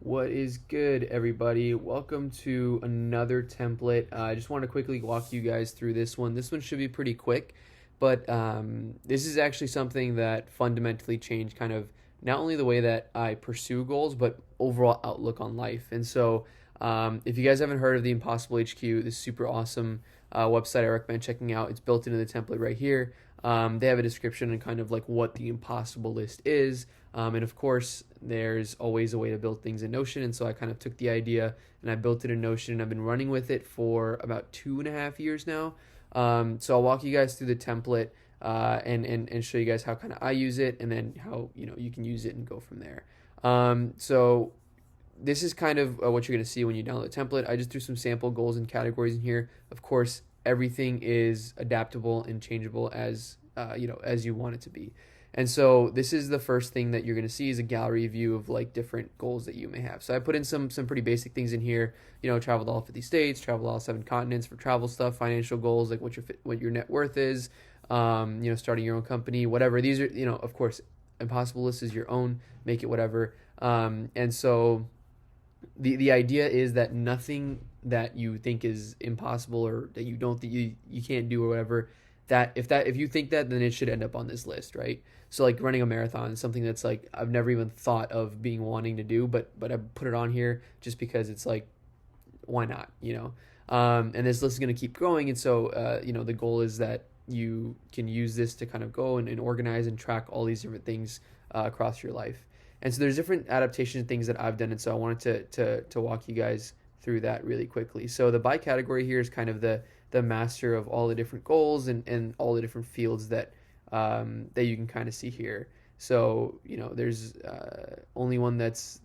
What is good, everybody? Welcome to another template. I just want to quickly walk you guys through this one. This one should be pretty quick, but this is actually something that fundamentally changed kind of not only the way that I pursue goals, but overall outlook on life. And so, if you guys haven't heard of the Impossible HQ, this super awesome website I recommend checking out. It's built into the template right here. They have a description and kind of like what the impossible list is. And of course, there's always a way to build things in Notion. And so I kind of took the idea and I built it in Notion, and I've been running with it for about 2.5 years now. So I'll walk you guys through the template and show you guys how kind of I use it, and then how you can use it and go from there. So this is kind of what you're going to see when you download the template. I just threw some sample goals and categories in here. Of course, everything is adaptable and changeable as as you want it to be. And so this is the first thing that you're going to see is a gallery view of like different goals that you may have. So I put in some pretty basic things in here, travel to all 50 states, travel to all 7 continents for travel stuff, financial goals, like what your net worth is, starting your own company, whatever. These are, of course, impossible list is your own, make it whatever. And so the idea is that nothing that you think is impossible or that you don't think you can't do or whatever, if you think that, then it should end up on this list, right? So like running a marathon is something that's like I've never even thought of wanting to do, but I put it on here just because it's like, why not, and this list is going to keep growing. And so the goal is that you can use this to kind of go and organize and track all these different things across your life. And so there's different adaptation things that I've done, and so I wanted to walk you guys through that really quickly. So the by category here is kind of the master of all the different goals and all the different fields that you can kind of see here. So there's only one there's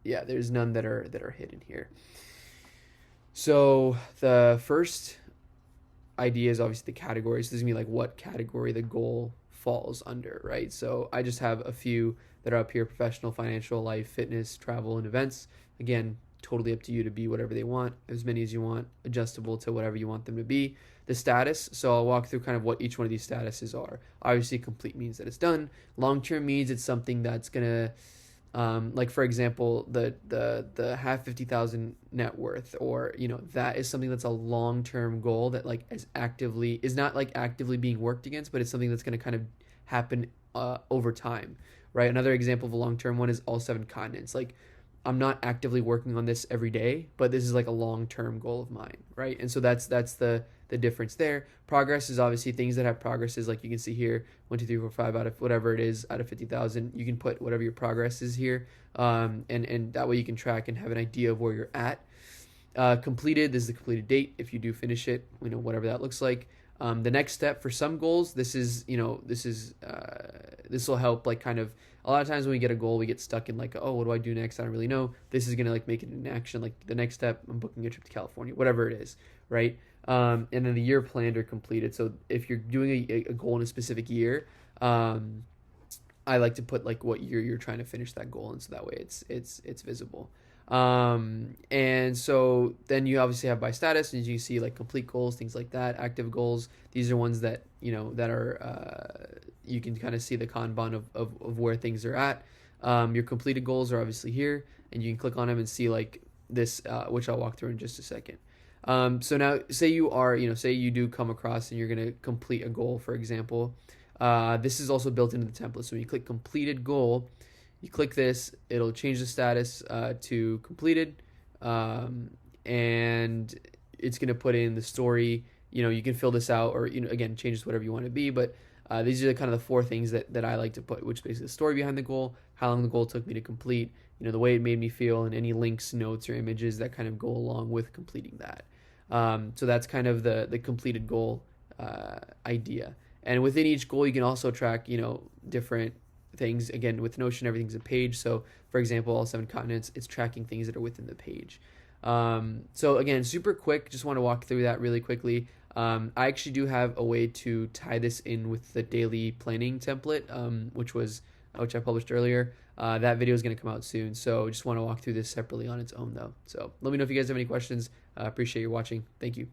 none that are hidden here. So the first idea is obviously the categories. This is gonna be like what category the goal falls under, right? So I just have a few that are up here: professional, financial, life, fitness, travel, and events. Again, totally up to you to be whatever they want, as many as you want, adjustable to whatever you want them to be. The status, so I'll walk through kind of what each one of these statuses are. Obviously, complete means that it's done. Long-term means it's something that's gonna, like for example, the have 50,000 net worth, or that is something that's a long-term goal that like is not like actively being worked against, but it's something that's gonna kind of happen over time, right? Another example of a long-term one is all 7 continents. Like, I'm not actively working on this every day, but this is like a long-term goal of mine, right? And so that's the difference there. Progress is obviously things that have progresses, like you can see here, 1, 2, 3, 4, 5 out of whatever it is out of 50,000. You can put whatever your progress is here, and that way you can track and have an idea of where you're at. Completed, this is the completed date if you do finish it, whatever that looks like. The next step for some goals, this will help like kind of. A lot of times when we get a goal, we get stuck in like, oh, what do I do next? I don't really know. This is gonna like make it an action. Like the next step, I'm booking a trip to California, whatever it is, right? And then the year planned or completed. So if you're doing a goal in a specific year, I like to put like what year you're trying to finish that goal, and so that way it's visible. And so then you obviously have by status, and you can see like complete goals, things like that, active goals. These are ones that that are you can kind of see the Kanban of where things are at. Your completed goals are obviously here, and you can click on them and see like this, which I'll walk through in just a second. So now say you do come across and you're going to complete a goal, for example. This is also built into the template. So when you click completed goal, you click this, it'll change the status to completed, and it's going to put in the story. You can fill this out, or again, change this whatever you want to be, but these are kind of the 4 things that I like to put, which is basically the story behind the goal, how long the goal took me to complete, the way it made me feel, and any links, notes, or images that kind of go along with completing that. So that's kind of the completed goal idea. And within each goal, you can also track, different things. Again, with Notion, everything's a page. So for example, all 7 continents, it's tracking things that are within the page. So again, super quick, just want to walk through that really quickly. I actually do have a way to tie this in with the daily planning template, which I published earlier. That video is going to come out soon, so just want to walk through this separately on its own though. So let me know if you guys have any questions. Appreciate you watching. Thank you.